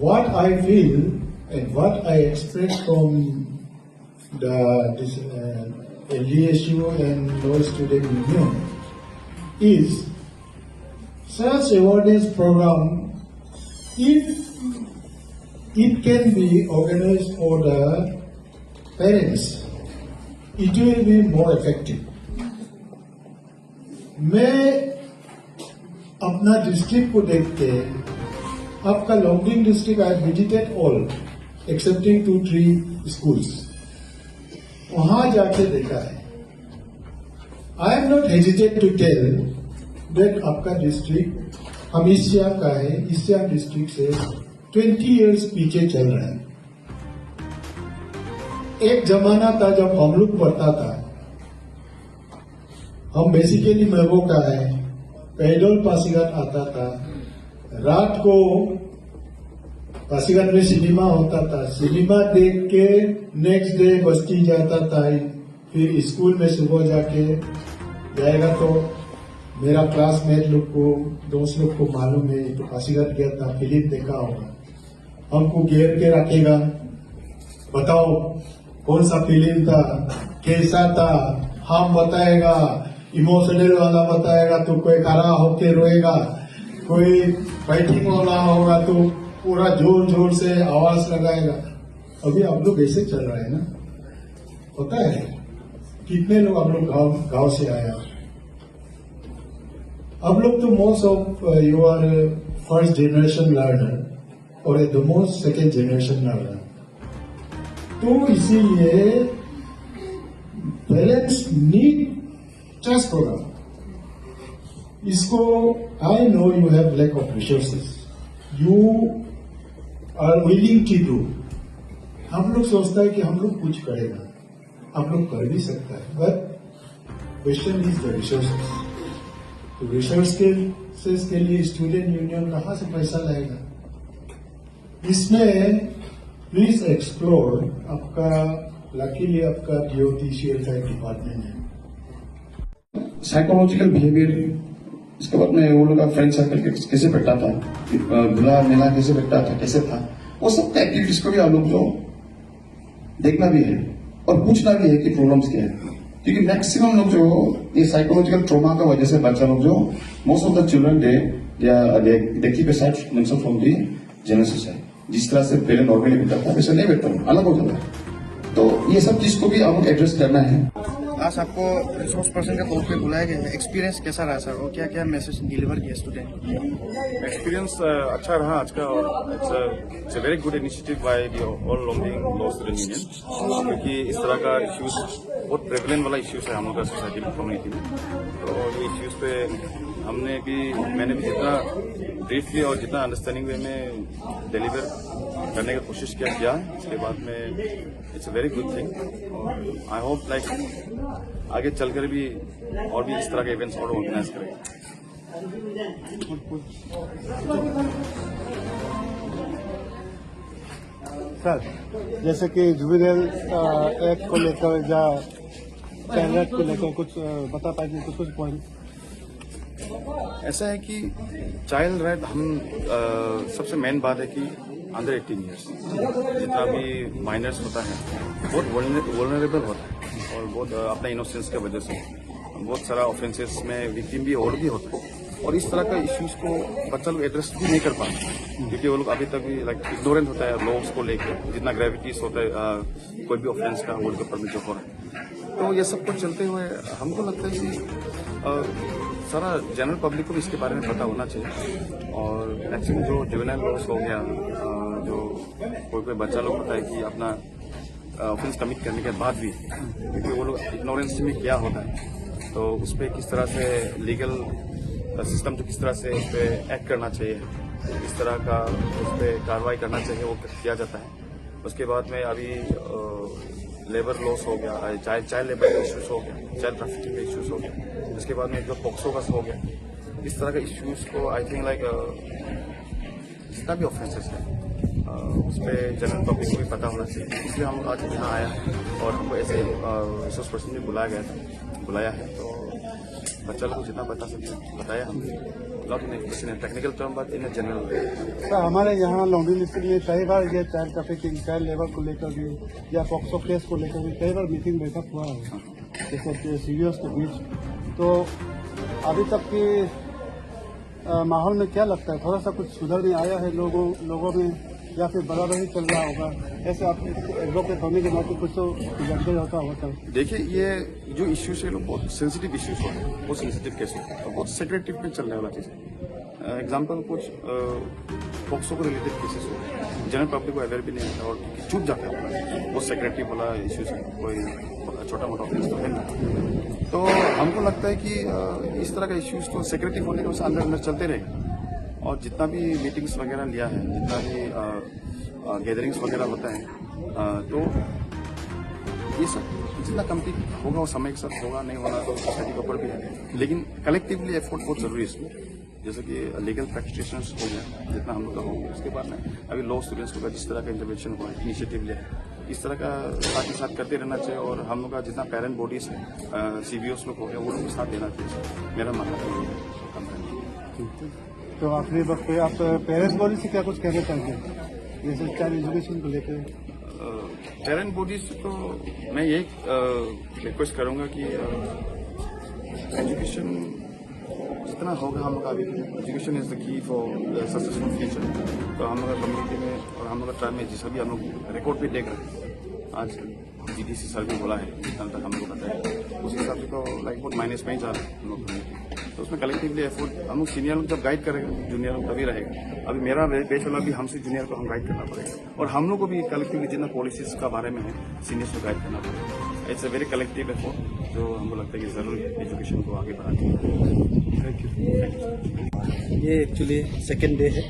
what I feel and what I expect from this LDSU and Law Student Union is such awareness program, if it can be organized for the parents, it will be more effective. मैं अपना district को देख के, आपका Longding district I visited all excepting 2-3 schools, वहां जाके देखा है. I am not hesitate to tell that आपका डिस्ट्रिक्ट हम ईस्ट का है, ईस्ट डिस्ट्रिक्ट से 20 इयर्स पीछे चल रहा है. एक जमाना था जब हम लोग पढ़ता था, हम बेसिकली महबो का है, पैदल पासीघाट आता था, रात को पासीघाट में सिनेमा होता था, सिनेमा देख के नेक्स्ट डे बस्ती जाता था, फिर स्कूल में सुबह जाके जाएगा तो मेरा क्लासमेट लोग को, दोस्त लोग को मालूम है तो पासीघाट गया था, फिल्म देखा होगा, हमको घेर के रखेगा, बताओ कौन सा फिल्म था, कैसा था, हम बताएगा, इमोशनल वाला बताएगा तो कोई खड़ा होके रोएगा, कोई फाइटिंग वाला होगा तो पूरा जोर जोर से आवाज लगाएगा. अभी आप लोग ऐसे चल रहे हैं ना, पता है कितने लोग आप लोग गांव से आया. अब लोग तो most of you are first generation learner और the most second generation learner, तो इसीलिए पेरेंट्स नीड चेस प्रोग्राम. इसको I know you have lack of resources, you are willing to do. हम लोग सोचता है कि हम लोग कुछ करेगा, आप लोग कर भी सकता है, but question is the resources. तो रिसोर्सेज के लिए स्टूडेंट यूनियन कहां से पैसा लाएगा? इसमें प्लीज एक्सप्लोर. आपका लकीली आपका DOTCL का एक डिपार्टमेंट है, साइकोलॉजिकल बिहेवियर. इसके बाद में वो लोग का फ्रेंड सर्कल कैसे बैठता था, बुला मेला कैसे बैठता था, कैसे था, वो सब एक्टिविटीज को भी आप लोग जो देखना भी है और पूछना भी है कि प्रॉब्लम्स क्या है. क्योंकि मैक्सिमम लोग जो ये साइकोलॉजिकल ट्रॉमा का वजह से बच्चा लोग जो most of the children they keep aside themselves from the general society. जिस तरह से पहले नॉर्मली बैठता था वैसे नहीं बैठता, अलग हो जाता है. तो ये सब चीज को भी आपको एड्रेस करना है. आज आपको रिसोर्स पर्सन के तौर पे बुलाया गया है, एक्सपीरियंस कैसा रहा सर और क्या क्या मैसेज डिलीवर किया स्टूडेंट को? एक्सपीरियंस अच्छा रहा आज का, और it's a very good initiative by the all Longding law student union, क्योंकि इस तरह का इश्यूज बहुत प्रेवलेंट वाला इश्यूज है हम लोग का सोसाइटी में, कम्युनिटी में. तो ये इश्यूज पे मैंने भी जितना ब्रीफली और जितना अंडरस्टैंडिंग वे में डिलीवर करने का कोशिश किया है, इसके बाद में it's a very good thing. और आई होप लाइक आगे चलकर भी और भी इस तरह के इवेंट्स और ऑर्गेनाइज करें. सर, जैसे कि जुबिनल एक्ट को लेकर या चाइल्ड राइट को लेकर कुछ बता पाएंगे, कुछ पॉइंट? ऐसा है कि चाइल्ड राइट हम सबसे मेन बात है कि अंडर 18 ईयर्स जितना भी माइनर्स होता है बहुत वल्नरेबल होता है, और बहुत अपना इनोसेंस की वजह से बहुत सारा ऑफेंसेस में विक्टिम भी और भी होता है. और इस तरह का इश्यूज को बच्चा लोग एड्रेस भी नहीं कर पाते, क्योंकि वो लोग अभी तक भी लाइक इग्नोरेंट होता है लॉज को लेकर, जितना ग्रेविटीज होता है कोई भी ऑफेंस का वर्ल्ड कप में जो हो रहा है. तो ये सब कुछ चलते हुए हमको लगता है कि सारा जनरल पब्लिक को भी इसके बारे में पता होना चाहिए. और मैक्सिमम जो जुवेनाइल लॉस हो गया, जो कोई बच्चा लोग होता है कि अपना ऑफेंस कमिट करने के बाद भी, क्योंकि वो लोग इग्नोरेंस में क्या होता है, तो उस पर किस तरह से लीगल सिस्टम जो किस तरह से उस पर एक्ट करना चाहिए, किस तरह का उस पर कार्रवाई करना चाहिए, वो किया जाता है. उसके बाद में अभी लेबर लॉस हो गया, चाइल्ड लेबर के इश्यूज हो गया, चाइल्ड ट्रैफिकिंग के इश्यूज हो गया, उसके बाद में जो पॉक्सो का हो गया, इस तरह के इश्यूज को आई थिंक लाइक जितना भी ऑफेंसेस है उस पर जनरल पब्लिक को भी पता होना चाहिए. इसलिए हम आज यहाँ आया और हमको ऐसे रिसोर्स पर्सन भी बुलाया है, तो बच्चा लोग को जितना बता सकते बताया हमने. Not in technical term but in general way. Sir हमारे यहाँ लॉन्ड्री डिस्ट्रिक्ट में कई बार ये चाइल्ड ट्रैफिकिंग, चाइल्ड लेबर को लेकर भी या पॉक्सो केस को लेकर भी कई बार मीटिंग बैठक हुआ है जैसे सीरियस के बीच। तो अभी तक की माहौल में क्या लगता है, थोड़ा सा कुछ सुधर में आया है लोगों में या फिर बराबर ही चल रहा होगा? ऐसे आप एडवोकेट होने के नाते कुछ तो जानकारी होता है। देखिए, ये जो इश्यूज है लोग बहुत सेंसिटिव इश्यूज होते हैं, बहुत सेंसिटिव केस होते हैं और बहुत सेक्रेटिव में चलने वाला चीज़ है। एग्जाम्पल कुछ पॉक्सो को रिलेटेड केसेस होते हैं, जनरल पब्लिक को अवेयर भी नहीं होता और चुप जाता है, बहुत सेक्रेटिव वाला इश्यूज है, कोई छोटा मोटा केस तो है नहीं। तो हमको लगता है कि इस तरह का इश्यूज तो सेक्रेटिव होने के वजह से अंदर अंदर चलते रहेंगे और जितना भी मीटिंग्स वगैरह लिया है, जितना भी गैदरिंग्स वगैरह होता है, तो ये सब जितना कंप्लीट होगा वो समय के साथ होगा, नहीं होना तो सोसाइटी के ऊपर भी है। लेकिन कलेक्टिवली एफर्ट बहुत जरूरी है इसमें, जैसे कि लीगल प्रैक्टिशनर्स हो गया जितना हम लोग का होगा, उसके बाद में अभी लॉ स्टूडेंट्स का जिस तरह का इंटरवेंशन हुआ है, इनिशिएटिव लिया है, इस तरह का साथ ही साथ करते रहना चाहिए। और हम लोग का जितना पेरेंट बॉडीज है, CBOs लोग हो गया, वो लोग साथ देना चाहिए, मेरा मानना है। तो आखिरी वक्त पे आप पेरेंट्स बॉडी से क्या कुछ कहना चाहेंगे जैसे चाइल्ड एजुकेशन को लेकर? पेरेंट बॉडीज तो मैं यही रिक्वेस्ट करूंगा कि एजुकेशन जितना होगा हम लोग का, अभी education is the key for successful future. तो हम लोग का कम्युनिटी में और हम लोग का ट्राइब में जिस भी हम लोग रिकॉर्ड भी देख रहे हैं, आज GDC सर भी बोला है, जितना तक हम लोग बताया उस हिसाब से तो लाइक बहुत माइनस में ही जा रहे हैं हम लोग कम्युनिटी। तो उसमें कलेक्टिवली एफर्ट हम लोग सीनियर लोग जब गाइड करेगा, जूनियर लोग तभी रहेगा। अभी मेरा बैच वाला भी हमसे जूनियर को हम गाइड करना पड़ेगा और हम लोग को भी कलेक्टिवली जितना पॉलिसीज का बारे में है सीनियर्स को गाइड करना पड़ेगा। It's a very collective effort जो हमको लगता है कि जरूर एजुकेशन को आगे बढ़ाती है। Thank you. ये एक्चुअली सेकेंड डे है,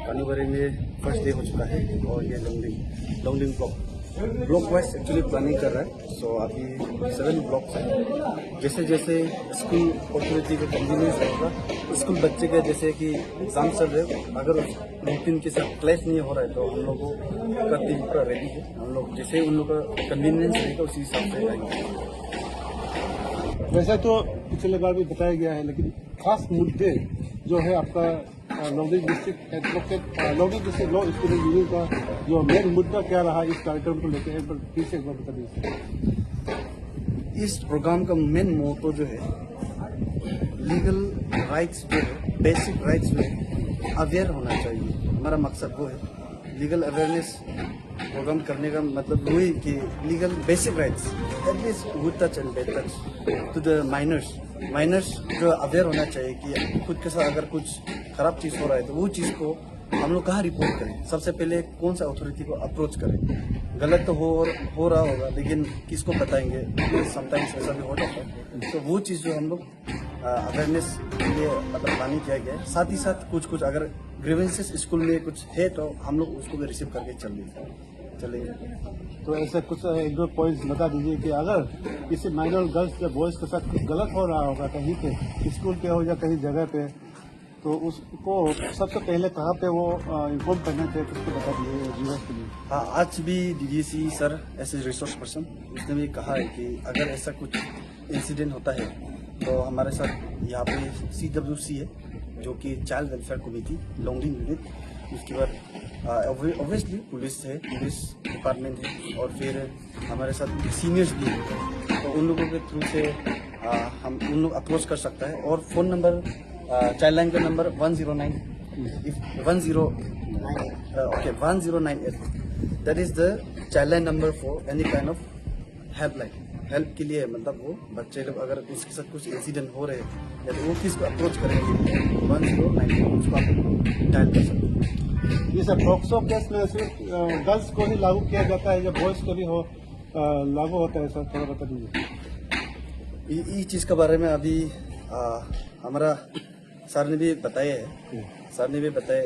कानूबरी में फर्स्ट डे हो चुका है और ये लॉन्गलिंग ब्लॉक वाइज एक्चुअली प्लानिंग कर रहा है। सो अभी 7 ब्लॉक्स है। जैसे जैसे स्कूल अथॉरिटी को कन्वीनियंस होगा, स्कूल बच्चे के जैसे कि एग्जाम चल रहे, अगर रूटीन के साथ क्लास नहीं हो रहा है तो हम लोग का टीम पूरा रेडी है। हम लोग जैसे उन लोग का कन्वीनियंस रहेगा उसी हिसाब से आएंगे। वैसे तो पिछले बार भी बताया गया है, लेकिन खास मुद्दे जो है आपका laundry district advocate laundry district law student union का जो मेन मुद्दा क्या रहा इस कार्यक्रम को लेकर, एक बार फिर से एक बार बता दीजिए। इस प्रोग्राम का मेन मोटो जो है लीगल राइट्स जो है, बेसिक राइट्स जो है अवेयर होना चाहिए। हमारा मकसद वो है लीगल अवेयरनेस प्रोग्राम करने का मतलब वही कि legal basic rights at least good touch and bad touch to the minors जो अवेयर होना चाहिए कि खुद के साथ अगर कुछ खराब चीज़ हो रहा है तो वो चीज़ को हम लोग कहाँ रिपोर्ट करें, सबसे पहले कौन सा अथॉरिटी को अप्रोच करें। गलत तो हो रहा होगा लेकिन किसको बताएंगे, समटाइम्स ऐसा भी हो जाता है। तो वो चीज़ जो हम लोग अवेयरनेस के लिए मतलब प्लानिंग किया गया है। साथ ही साथ कुछ अगर ग्रीवेंसेस स्कूल में कुछ है तो हम लोग उसको भी रिसीव करके चलेंगे। तो ऐसे कुछ एक दो पॉइंट्स बता दीजिए कि अगर किसी माइनर गर्ल्स या बॉयज के साथ कुछ गलत हो रहा होगा कहीं पे, स्कूल पे हो या कहीं जगह पे, तो उसको सबसे पहले कहाँ पे वो इन्फॉर्म करना चाहिए, उसको बता दीजिए व्यूअर्स के लिए। हाँ, आज भी DDC sir as a resource person उसने भी कहा है कि अगर ऐसा कुछ इंसिडेंट होता है तो हमारे साथ यहाँ पे CWC है जो कि चाइल्ड वेलफेयर कमेटी लॉन्गलिंग यूनिट, उसके बाद ऑब्वियसली पुलिस है, पुलिस डिपार्टमेंट है और फिर हमारे साथ सीनियर्स भी है। तो उन लोगों के थ्रू से हम उन लोग अप्रोच कर सकता है। और फ़ोन नंबर चाइल्ड लाइन का number 109 1098 that is the child line number for any kind of help के लिए। मतलब वो बच्चे लोग अगर उसके साथ कुछ इंसिडेंट हो रहे हैं या तो वो किसको अप्रोच करेंगे 109 उसको आप डायल कर सकते हैं। ये सब पॉक्सो केस में सिर्फ गर्ल्स को ही लागू किया जाता है या बॉयज को भी लागू होता है सर, थोड़ा बता दीजिए। इस चीज़ के बारे में अभी हमारा सर ने भी बताया है, सर ने भी बताया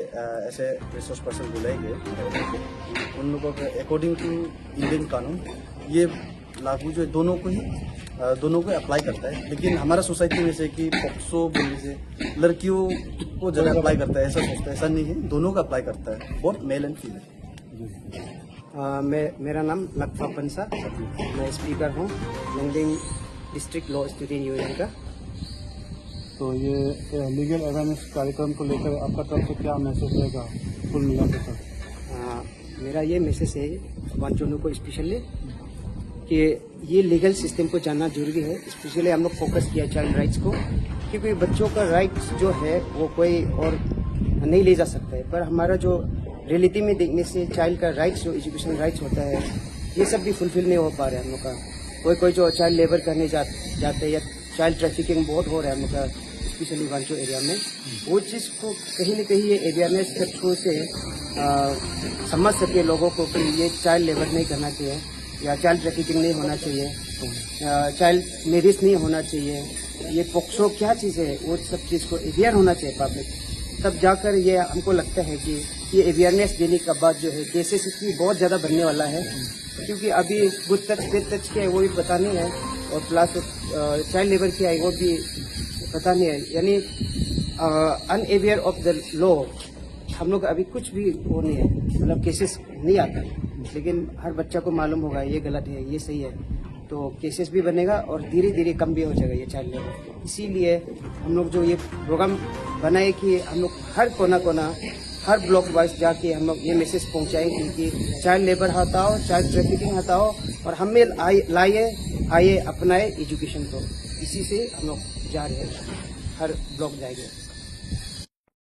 ऐसे रिसोर्स पर्सन बुलाए गए। उन लोगों के अकॉर्डिंग टू इंडियन कानून ये लागू जो दोनों को अप्लाई करता है। लेकिन हमारा सोसाइटी में से कि पॉक्सो बोलने से लड़कियों को ज़्यादा अप्लाई करता है, ऐसा सोचता है, ऐसा नहीं है, दोनों का अप्लाई करता है, बोथ मेल एंड फीमेल। मेरा नाम लक्फा पंसा, मैं स्पीकर हूँ लॉन्गलिंग डिस्ट्रिक्ट लॉ स्टूडेंट यूनियन का। तो ये लीगल अवेयरनेस कार्यक्रम को लेकर आपका तरफ से क्या मैसेज रहेगा कुल मिला के सर? मेरा ये मैसेज है वांचोनों को स्पेशली कि ये लीगल सिस्टम को जानना जरूरी है। स्पेशली हम लोग फोकस किया चाइल्ड राइट्स को, क्योंकि बच्चों का राइट्स जो है वो कोई और नहीं ले जा सकता है, पर हमारा जो रियलिटी में देखने से चाइल्ड का राइट्स जो एजुकेशन राइट्स होता है ये सब भी फुलफिल नहीं हो पा रहा है हम लोग का। कोई जो चाइल्ड लेबर करने जाते हैं या चाइल्ड ट्रैफिकिंग बहुत हो रहा है हम लोग का, स्पेशली वांचो एरिया में। वो चीज़ को कहीं न कहीं ये अवेयरनेस के थ्रू से समझ सके लोगों को कि ये चाइल्ड लेबर नहीं करना चाहिए या चाइल्ड ट्रैफिकिंग नहीं होना चाहिए, चाइल्ड मैरिज नहीं होना चाहिए, ये पोक्सो क्या चीज़ है, वो सब चीज़ को अवेयर होना चाहिए पब्लिक। तब जाकर ये हमको लगता है कि ये अवेयरनेस देने के बाद जो है केसेस इसकी बहुत ज़्यादा बढ़ने वाला है, क्योंकि अभी गुड टच बेड टच क्या है वो भी पता नहीं है, और प्लस चाइल्ड लेबर क्या है वो भी पता नहीं है। यानी अनअवेयर ऑफ द लॉ हम लोग अभी कुछ भी वो नहीं है, मतलब केसेस नहीं आता, लेकिन हर बच्चा को मालूम होगा ये गलत है ये सही है, तो केसेस भी बनेगा और धीरे धीरे कम भी हो जाएगा ये चाइल्ड लेबर। इसीलिए हम लोग जो ये प्रोग्राम बनाए कि हम लोग हर कोना हर ब्लॉक वाइज जाके हम लोग ये मैसेज पहुंचाएंगे कि चाइल्ड लेबर हटाओ, चाइल्ड ट्रैफिकिंग हटाओ, और हमें आइए अपनाए एजुकेशन को। इसी से हम लोग जा रहे हैं, हर ब्लॉक जाएंगे।